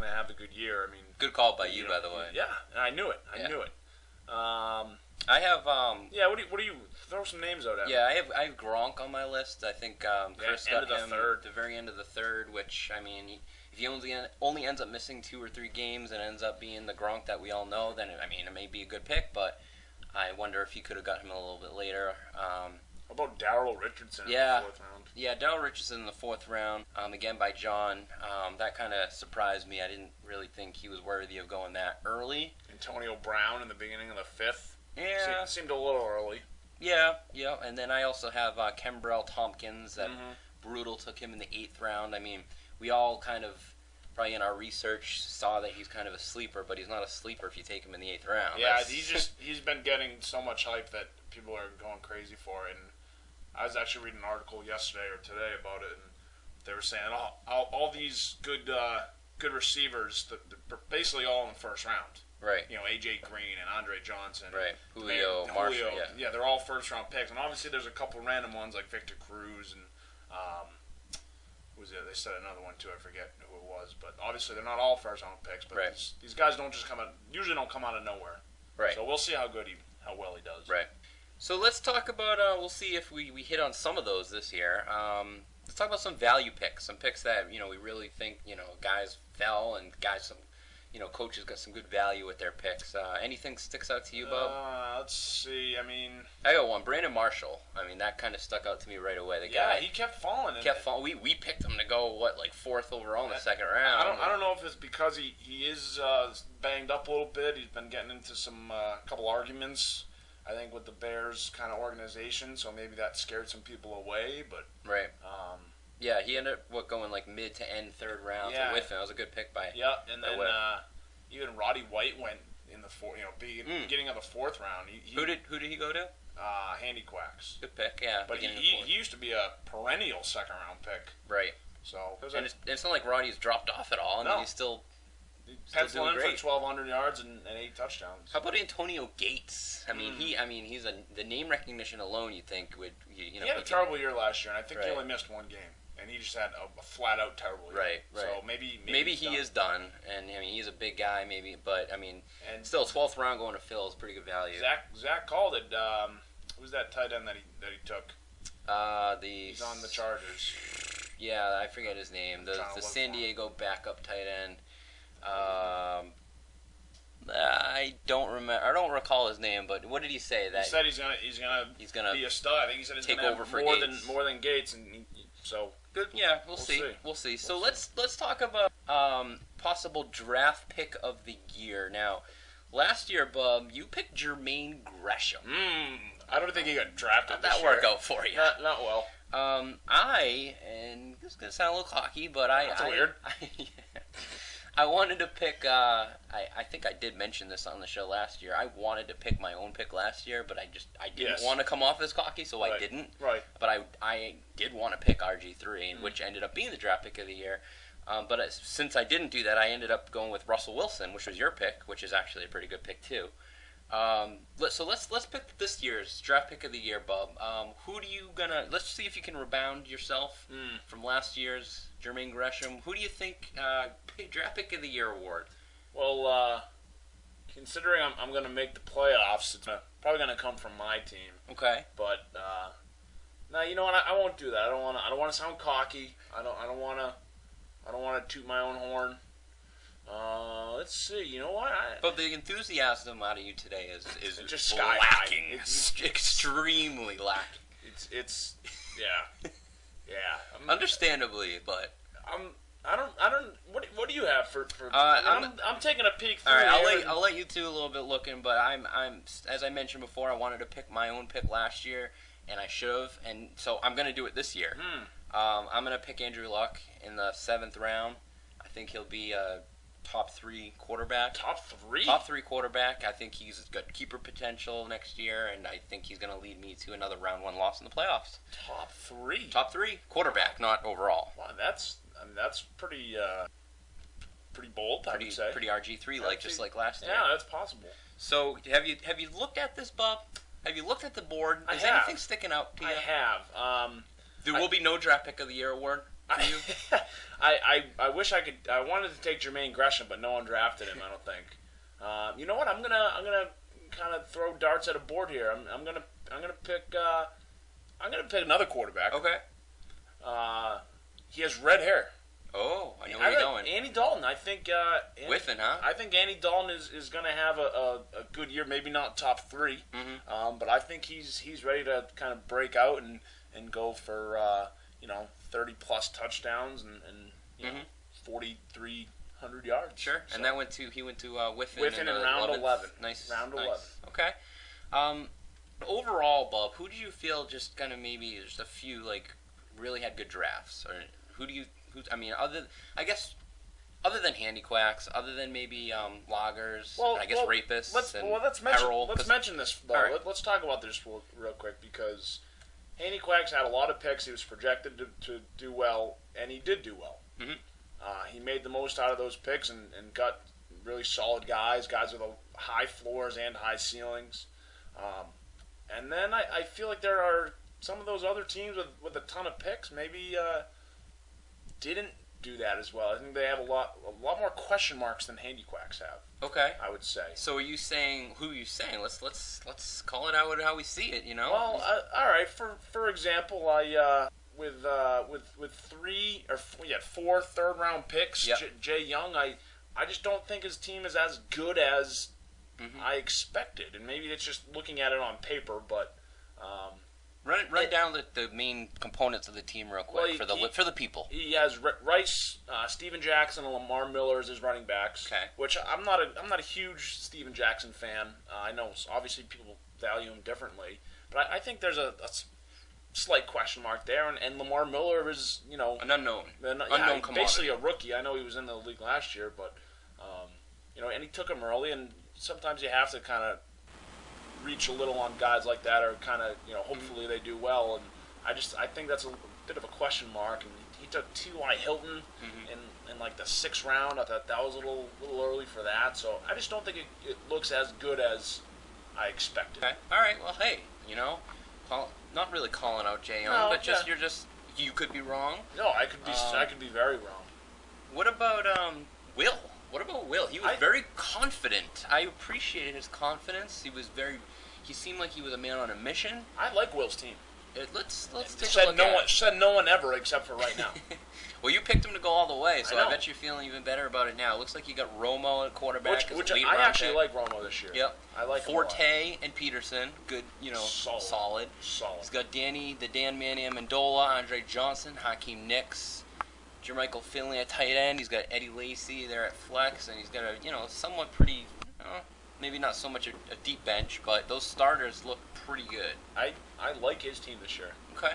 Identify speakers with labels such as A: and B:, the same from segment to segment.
A: to have a good year. I mean,
B: good call by you, by the way.
A: Yeah, I knew it. I knew it.
B: I have.
A: Yeah. What do you throw some names out at?
B: Yeah, I have Gronk on my list. I think Chris got him at the very end of the third, which I mean, if he only ends up missing 2 or 3 games and ends up being the Gronk that we all know, then I mean it may be a good pick. But I wonder if he could have got him a little bit later.
A: How about Darrell Richardson in the 4th round?
B: Yeah, Darrell Richardson in the 4th round. Again by John. That kind of surprised me. I didn't really think he was worthy of going that early.
A: Antonio Brown in the beginning of the 5th.
B: Yeah.
A: Seemed a little early.
B: Yeah. And then I also have Kembrell Tompkins. That Brutal took him in the 8th round. I mean, we all kind of, probably in our research, saw that he's kind of a sleeper, but he's not a sleeper if you take him in the 8th round.
A: Yeah, he's been getting so much hype that people are going crazy for it. And I was actually reading an article yesterday or today about it, and they were saying all these good receivers, they're basically all in the 1st round.
B: Right.
A: You know, A.J. Green and Andre Johnson.
B: Right. Julio, Marshall.
A: Yeah, they're all 1st-round picks. And obviously there's a couple random ones like Victor Cruz and who was it? They said another one too. I forget who it was. But obviously they're not all 1st-round picks. But these guys don't just usually don't come out of nowhere.
B: Right.
A: So we'll see how well he does.
B: Right. So let's talk about, we'll see if we hit on some of those this year. Let's talk about some value picks. Some picks that, we really think, guys fell and guys coaches got some good value with their picks. Anything sticks out to you, Bub?
A: Let's see. I mean,
B: I got one. Brandon Marshall. I mean, that kind of stuck out to me right away. The guy,
A: he kept falling.
B: We picked him to go 4th overall in the 2nd round.
A: I don't know if it's because he is banged up a little bit. He's been getting into some couple arguments, I think, with the Bears kind of organization. So maybe that scared some people away. But
B: right. Yeah, he ended up going mid to end 3rd round with him. That was a good pick by.
A: Yeah, and then even Roddy White went in the beginning of the 4th round.
B: Who did he go to?
A: Handy Quacks.
B: Good pick, yeah.
A: But he used to be a perennial 2nd round pick.
B: Right.
A: So
B: it's not like Roddy's dropped off at all. I mean, he's still
A: penciling in for 1,200 yards and 8 touchdowns.
B: How about Antonio Gates? I mean, he's the name recognition alone. You think would
A: he had a terrible year last year, and I think he only missed 1 game. And he just had a flat-out terrible year.
B: Right.
A: So maybe
B: he is done. And, I mean, he's a big guy, maybe. But, I mean, still, 12th round going to Phil is pretty good value.
A: Zach called it. Who's that tight end that he took? He's on the Chargers.
B: Yeah, I forget his name. The San Diego backup tight end. I don't remember. I don't recall his name, but what did he say? That
A: he said he's gonna be a stud. I think he said he's
B: take
A: gonna
B: over
A: have
B: for
A: more than Gates, and so
B: good. Yeah, we'll see. We'll see. So let's talk about possible draft pick of the year. Now, last year, Bub, you picked Jermaine Gresham.
A: I don't think he got drafted.
B: How'd that work out for you?
A: Not well.
B: And this is gonna sound a little cocky, but
A: That's weird.
B: I wanted to pick. I think I did mention this on the show last year. I wanted to pick my own pick last year, but I didn't want to come off as cocky, so I didn't.
A: Right.
B: But I did want to pick RG3, which ended up being the draft pick of the year. But since I didn't do that, I ended up going with Russell Wilson, which was your pick, which is actually a pretty good pick too. So let's pick this year's draft pick of the year, Bub. Who do you let's see if you can rebound yourself from last year's Jermaine Gresham. Who do you think draft pick of the year award?
A: Well, considering I'm going to make the playoffs, it's probably going to come from my team.
B: Okay.
A: But no, you know what? I won't do that. I don't want to sound cocky. I don't want to toot my own horn. Let's see. You know what?
B: But the enthusiasm out of you today is
A: just
B: lacking. It's extremely lacking.
A: It's yeah.
B: Understandably, but
A: I don't. What do you have for? I'm taking a peek through.
B: All right, I'll let you two a little bit looking, but I'm as I mentioned before, I wanted to pick my own pick last year, and I should have, and so I'm gonna do it this year. I'm gonna pick Andrew Luck in the 7th round. I think he'll be a top 3 quarterback.
A: Top 3?
B: Top 3 quarterback. I think he's got keeper potential next year, and I think he's going to lead me to another round 1 loss in the playoffs.
A: Top 3?
B: Top 3 quarterback, not overall.
A: Wow, that's pretty bold. I would say
B: pretty RG3 just like last year.
A: Yeah, that's possible.
B: So have you looked at this, Bub? Have you looked at the board? Is anything sticking out to you?
A: I have.
B: There will be no draft pick of the year award.
A: I wish I could. I wanted to take Jermaine Gresham, but no one drafted him. I don't think. You know what? I'm gonna kind of throw darts at a board here. I'm gonna pick another quarterback.
B: Okay.
A: He has red hair.
B: Oh, I know where you're going.
A: Andy Dalton. I think.
B: Whiffin, huh?
A: I think Andy Dalton is going to have a good year. Maybe not top 3, but I think he's ready to kind of break out and go for 30 plus touchdowns and 4,300 yards.
B: Sure. So. And that he went to Whiffin
A: in round 11.
B: Nice.
A: Round 11.
B: Okay. Overall, Bub, who do you feel just kind of maybe just a few really had good drafts, or other than handy quacks, other than maybe loggers, rapists,
A: let's mention this though.
B: Right.
A: Let's talk about this real quick, because handy quacks had a lot of picks. He was projected to do well, and he did do well. He made the most out of those picks and got really solid guys with high floors and high ceilings. And then I feel like there are some of those other teams with a ton of picks maybe didn't do that as well. I think they have a lot more question marks than handy quacks have.
B: Okay,
A: I would say.
B: So who are you saying? Let's call it out how we see it.
A: Well, all right. For example, I with 4 third-round picks.
B: Yep.
A: Jay Young. I just don't think his team is as good as I expected, and maybe it's just looking at it on paper, but.
B: Run down the main components of the team real quick for the people.
A: He has Rice, Steven Jackson, and Lamar Miller as his running backs.
B: Okay.
A: Which I'm not a huge Steven Jackson fan. I know obviously people value him differently, but I think there's a slight question mark there. And Lamar Miller is
B: an unknown commodity.
A: Basically a rookie. I know he was in the league last year, but and he took him early. And sometimes you have to kind of reach a little on guys like that, or kind of hopefully they do well, and I think that's a bit of a question mark. And he took T.Y. Hilton in like the 6th round. I thought that was a little early for that, so I just don't think it looks as good as I expected.
B: Okay. All right. Well, hey, not really calling out Jay Young, but you could be wrong.
A: No, I could be very wrong.
B: What about Will? He was very confident. I appreciated his confidence. He seemed like he was a man on a mission.
A: I like Will's team.
B: Let's take a look at it.
A: Said no one ever except for right now.
B: Well, you picked him to go all the way, so I bet you're feeling even better about it now. It looks like you got Romo at quarterback.
A: Which I actually like Romo this year.
B: Yep.
A: I like
B: Forte and Peterson. Good, solid. He's got the Dan Manny Amendola, Andre Johnson, Hakeem Nicks, Jermichael Finley at tight end. He's got Eddie Lacy there at flex, and he's got a somewhat pretty, maybe not so much a deep bench, but those starters look pretty good.
A: I like his team this year.
B: Okay.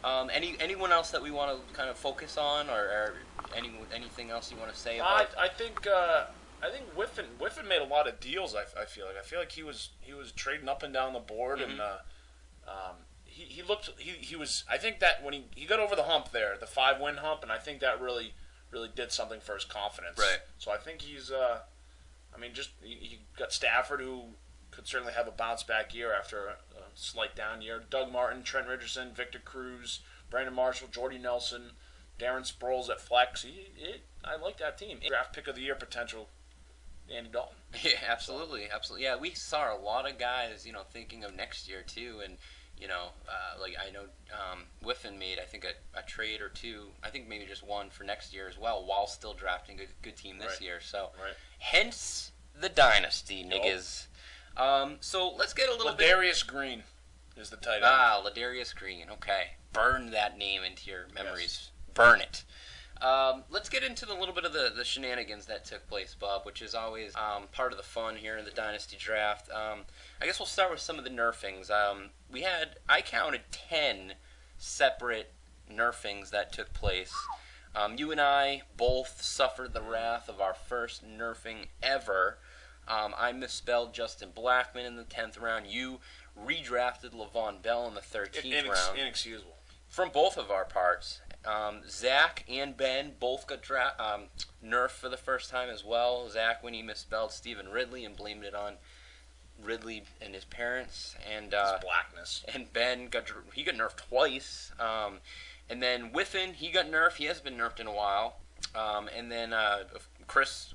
B: Anyone else that we want to kind of focus on, or anything else you want to say about?
A: I think Whiffen made a lot of deals. I feel like he was trading up and down the board, and he was. I think that when he got over the hump there, the 5-win hump, and I think that really did something for his confidence.
B: Right.
A: So I think he's. You got Stafford, who could certainly have a bounce back year after a slight down year. Doug Martin, Trent Richardson, Victor Cruz, Brandon Marshall, Jordy Nelson, Darren Sproles at flex. I like that team. Draft pick of the year potential, Andy Dalton.
B: Yeah, absolutely. Yeah, we saw a lot of guys, thinking of next year too, and I know Whiffen made, I think, a trade or two. I think maybe just one for next year as well, while still drafting a good team this year. So, hence the dynasty, niggas. So let's get a little bit.
A: Ladarius Green is the tight end.
B: Ladarius Green. Okay, burn that name into your memories. Yes. Burn it. Let's get into a little bit of the shenanigans that took place, Bob, which is always part of the fun here in the Dynasty Draft. I guess we'll start with some of the nerfings. I counted 10 separate nerfings that took place. You and I both suffered the wrath of our first nerfing ever. I misspelled Justin Blackmon in the 10th round. You redrafted Le'Veon Bell in the 13th round.
A: Inexcusable.
B: From both of our parts. Zach and Ben both got nerfed for the first time as well. Zach when he misspelled Stephen Ridley and blamed it on Ridley and his parents. And
A: his blackness.
B: And Ben got nerfed twice. And then Whiffen, he got nerfed. He hasn't been nerfed in a while. And then Chris